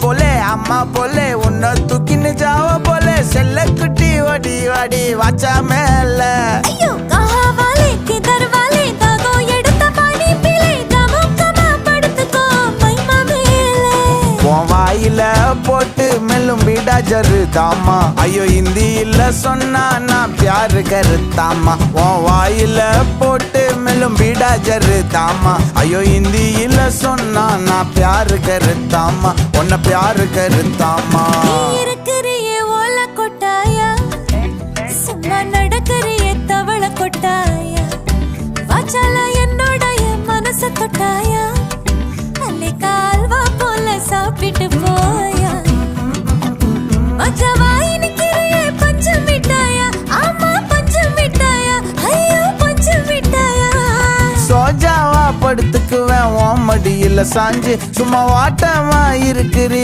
போலே அம்மா போலே உன்னை தூக்கின்னு ஜாவ போலே செல்ல குட்டி ஓடி வாடி வாச்சா மேல ஐயோ கஹா வாலே கிதர் வாலே தாகோ எடுத்த பாடி பிளே கமக்கமா படுத்துக்கோ மைமா மேலே உன் வாயில போட்டு மெல்லும் பீடா ஜரு தாமா ஐயோ ஹிந்தியில சொன்னா நான் பியாரு கருத்தாமா உன் வாயில போட்டு மெல்லும் பீடா ஜரு தாமா ஐயோ ஹிந்தியில சொன்னா நான் பியாரு கருத்தாமா உன்னை பியாரு கருத்தாமா இருக்கிறியே ஓல கொட்டாயா சும்மா நடக்கறியே தவள கொட்டாயா வாச்சால என்னோட என் மனச தொட்டாயா அல்லே கால்வா போல சாப்பிட்டு போயா மச்சவாய் நிக்கிறியே பஞ்சு மிட்டாயா ஆமா பஞ்சு மிட்டாயா ஐயோ பஞ்சு மிட்டாயா சோஜாவா படுத்துக்குவேன் உன் மடியில சாஞ்சு சும்மா வாட்டமா இருக்கிறி